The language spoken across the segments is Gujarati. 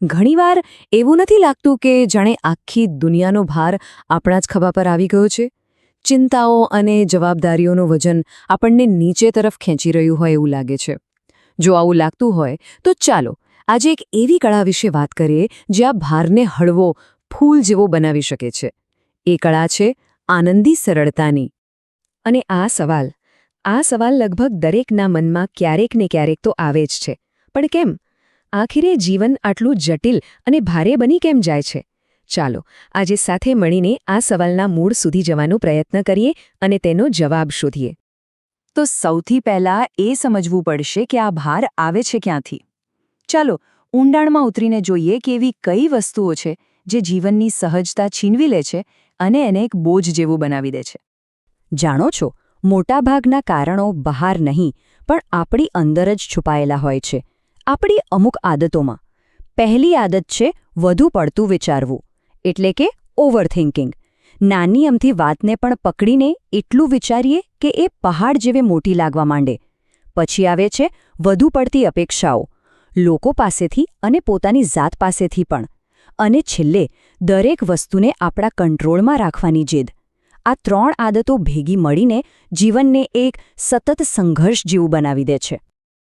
ઘણીવાર એવું નથી લાગતું કે જાણે આખી દુનિયાનો ભાર આપણા જ ખભા પર આવી ગયો છે? ચિંતાઓ અને જવાબદારીઓનું વજન આપણને નીચે તરફ ખેંચી રહ્યું હોય એવું લાગે છે. જો આવું લાગતું હોય તો ચાલો આજે એક એવી કળા વિશે વાત કરીએ જે આ ભારને હળવો, ફૂલ જેવો બનાવી શકે છે. એ કળા છે આનંદી સરળતાની. અને આ સવાલ લગભગ દરેકના મનમાં ક્યારેક ને ક્યારેક તો આવે જ છે. પણ કેમ? આખરે જીવન આટલું જટિલ અને ભારે બની કેમ જાય છે? ચાલો આજે સાથે મળીને આ સવાલના મૂળ સુધી જવાનો પ્રયત્ન કરીએ અને તેનો જવાબ શોધીએ. તો સૌથી પહેલાં એ સમજવું પડશે કે આ ભાર આવે છે ક્યાંથી. ચાલો ઊંડાણમાં ઉતરીને જોઈએ કે એવી કઈ વસ્તુઓ છે જે જીવનની સહજતા છીનવી લે છે અને એને એક બોજ જેવું બનાવી દે છે. જાણો છો, મોટાભાગના કારણો બહાર નહીં પણ આપણી અંદર જ છુપાયેલા હોય છે. આપણી અમુક આદતોમાં. પહેલી આદત છે વધુ પડતું વિચારવું, એટલે કે ઓવરથિંકિંગ. નાની અમથી વાતને પણ પકડીને એટલું વિચારીએ કે એ પહાડ જેવી મોટી લાગવા માંડે. પછી આવે છે વધુ પડતી અપેક્ષાઓ, લોકો પાસેથી અને પોતાની જાત પાસેથી પણ. અને છેલ્લે દરેક વસ્તુને આપણા કંટ્રોલમાં રાખવાની જીદ. આ 3 આદતો ભેગી મળીને જીવનને એક સતત સંઘર્ષ જેવું બનાવી દે છે.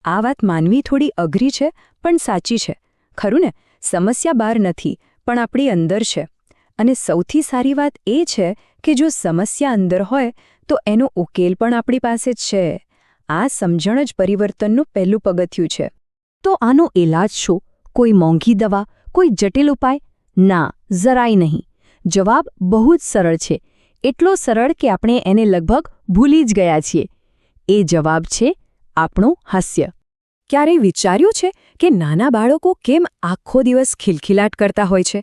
આ વાત માનવી થોડી અઘરી છે પણ સાચી છે. ખરું ને? સમસ્યા બહાર નથી પણ આપણી અંદર છે. અને સૌથી સારી વાત એ છે કે જો સમસ્યા અંદર હોય તો એનો ઉકેલ પણ આપણી પાસે જ છે. આ સમજણ જ પરિવર્તનનું પહેલું પગથિયું છે. તો આનો ઇલાજ શું? કોઈ મોંઘી દવા, કોઈ જટિલ ઉપાય? ના, જરાય નહીં. જવાબ બહુ જ સરળ છે. એટલો સરળ કે આપણે એને લગભગ ભૂલી જ ગયા છીએ. એ જવાબ છે આપણું હાસ્ય. ક્યારેય વિચાર્યું છે કે નાના બાળકો કેમ આખો દિવસ ખિલખિલાટ કરતા હોય છે?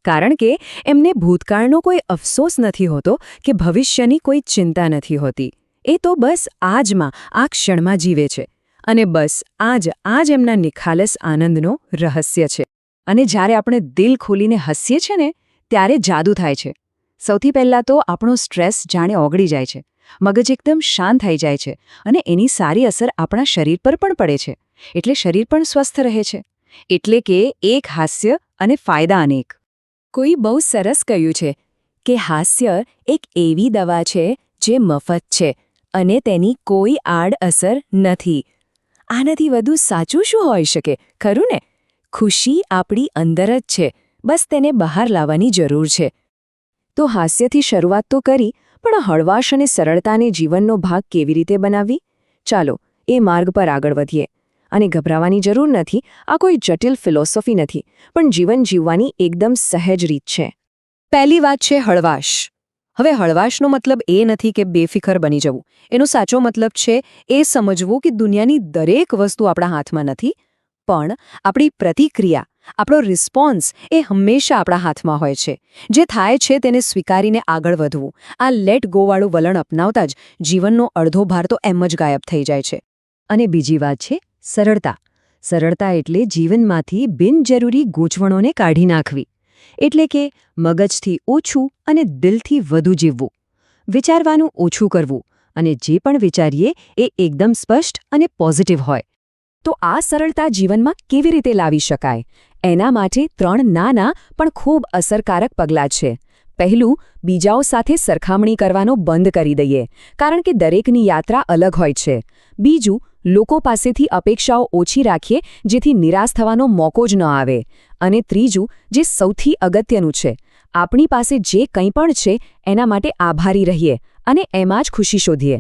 કારણ કે એમને ભૂતકાળનો કોઈ અફસોસ નથી હોતો કે ભવિષ્યની કોઈ ચિંતા નથી હોતી. એ તો બસ આજમાં, આ ક્ષણમાં જીવે છે. અને બસ આ જ એમના નિખાલસ આનંદનો રહસ્ય છે. અને જ્યારે આપણે દિલ ખોલીને હસીએ છીએ ને ત્યારે જાદુ થાય છે. સૌથી પહેલાં તો આપણો સ્ટ્રેસ જાણે ઓગળી જાય છે. મગજ એકદમ શાંત થઈ જાય છે અને એની સારી અસર આપણા શરીર પર પણ પડે છે. એટલે શરીર પણ સ્વસ્થ રહે છે. એટલે કે એક હાસ્ય અને ફાયદા અનેક. કોઈ બહુ સરસ કહ્યું છે કે હાસ્ય એક એવી દવા છે જે મફત છે અને તેની કોઈ આડઅસર નથી. આનાથી વધુ સાચું શું હોઈ શકે, ખરું ને? ખુશી આપણી અંદર જ છે, બસ તેને બહાર લાવવાની જરૂર છે. તો હાસ્યથી શરૂઆત તો કરી, પણ હળવાશ અને સરળતાને જીવનનો ભાગ કેવી રીતે બનાવવી? ચાલો એ માર્ગ પર આગળ વધીએ. અને ગભરાવાની જરૂર નથી. આ કોઈ જટિલ ફિલોસોફી નથી, પણ જીવન જીવવાની એકદમ સહેજ રીત છે. પહેલી વાત છે હળવાશ. હવે હળવાશનો મતલબ એ નથી કે બેફિકર બની જવું. એનો સાચો મતલબ છે એ સમજવું કે દુનિયાની દરેક વસ્તુ આપણા હાથમાં નથી, પણ આપણી પ્રતિક્રિયા, આપણો રિસ્પોન્સ એ હંમેશા આપણા હાથમાં હોય છે. જે થાય છે તેને સ્વીકારીને આગળ વધવું. આ લેટ ગોવાળું વલણ અપનાવતા જ જીવનનો અડધો ભાર તો એમ જ ગાયબ થઈ જાય છે. અને બીજી વાત છે સરળતા. સરળતા એટલે જીવનમાંથી બિનજરૂરી ગૂંચવણોને કાઢી નાખવી. એટલે કે મગજથી ઓછું અને દિલથી વધુ જીવવું. વિચારવાનું ઓછું કરવું અને જે પણ વિચારીએ એ એકદમ સ્પષ્ટ અને પોઝિટિવ હોય. તો આ સરળતા જીવનમાં કેવી રીતે લાવી શકાય? એના માટે 3 નાના પણ ખૂબ અસરકારક પગલાં છે. પહેલું, બીજાઓ સાથે સરખામણી કરવાનો બંધ કરી દઈએ, કારણ કે દરેકની યાત્રા અલગ હોય છે. બીજું, લોકો પાસેથી અપેક્ષાઓ ઓછી રાખીએ જેથી નિરાશ થવાનો મોકો જ ન આવે. અને ત્રીજું, જે સૌથી અગત્યનું છે, આપણી પાસે જે કંઈ પણ છે એના માટે આભારી રહીએ અને એમાં જ ખુશી શોધીએ.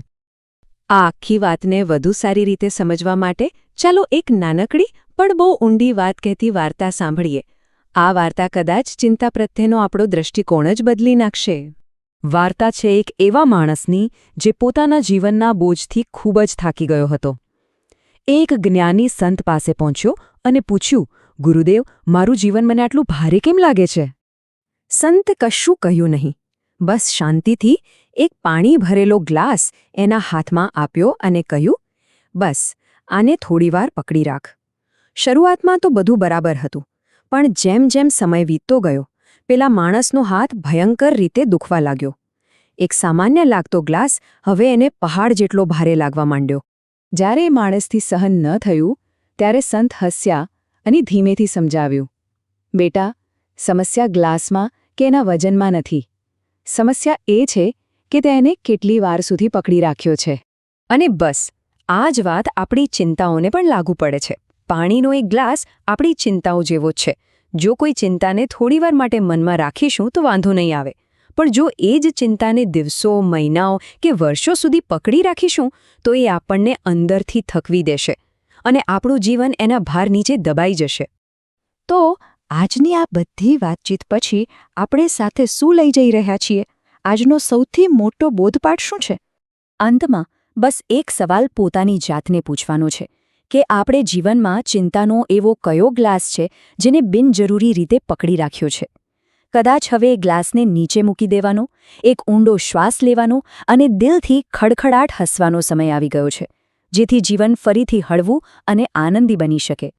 આ આખી વાતને વધુ સારી રીતે સમજવા માટે ચાલો એક નાનકડી પણ બહુ ઊંડી વાત કહેતી વાર્તા સાંભળીએ. આ વાર્તા કદાચ ચિંતા પ્રત્યેનો આપણો દૃષ્ટિકોણ જ બદલી નાખશે. વાર્તા છે એક એવા માણસની જે પોતાના જીવનના બોજથી ખૂબ જ થાકી ગયો હતો. એક જ્ઞાની સંત પાસે પહોંચ્યો અને પૂછ્યું, ગુરુદેવ, મારું જીવન મને આટલું ભારે કેમ લાગે છે? સંત કશું કહ્યું નહીં. બસ શાંતિથી એક પાણી ભરેલો ગ્લાસ એના હાથમાં આપ્યો અને કહ્યું, બસ આને થોડીવાર પકડી રાખ. શરૂઆતમાં તો બધું બરાબર હતું, પણ જેમ જેમ સમય વીતતો ગયો પેલા માણસનો હાથ ભયંકર રીતે દુખવા લાગ્યો. એક સામાન્ય લાગતો ગ્લાસ હવે એને પહાડ જેટલો ભારે લાગવા માંડ્યો. જ્યારે એ માણસથી સહન ન થયું ત્યારે સંત હસ્યા અને ધીમેથી સમજાવ્યું, બેટા, સમસ્યા ગ્લાસમાં કે એના વજનમાં નથી. સમસ્યા એ છે કે તે એને કેટલી વાર સુધી પકડી રાખ્યો છે. અને બસ આ જ વાત આપણી ચિંતાઓને પણ લાગુ પડે છે. પાણીનો એક ગ્લાસ આપણી ચિંતાઓ જેવો જ છે. જો કોઈ ચિંતાને થોડીવાર માટે મનમાં રાખીશું તો વાંધો નહીં આવે, પણ જો એ જ ચિંતાને દિવસો, મહિનાઓ કે વર્ષો સુધી પકડી રાખીશું તો એ આપણને અંદરથી થકવી દેશે અને આપણું જીવન એના ભાર નીચે દબાઈ જશે. તો આજની આ બધી વાતચીત પછી આપણે સાથે શું લઈ જઈ રહ્યા છીએ? આજનો સૌથી મોટો બોધપાઠ શું છે? અંતમાં બસ એક સવાલ પોતાની જાતને પૂછવાનો છે કે આપણે જીવનમાં ચિંતાનો એવો કયો ગ્લાસ છે જેને બિનજરૂરી રીતે પકડી રાખ્યો છે. કદાચ હવે એ ગ્લાસને નીચે મૂકી દેવાનો, એક ઊંડો શ્વાસ લેવાનો અને દિલથી ખડખડાટ હસવાનો સમય આવી ગયો છે, જેથી જીવન ફરીથી હળવું અને આનંદી બની શકે.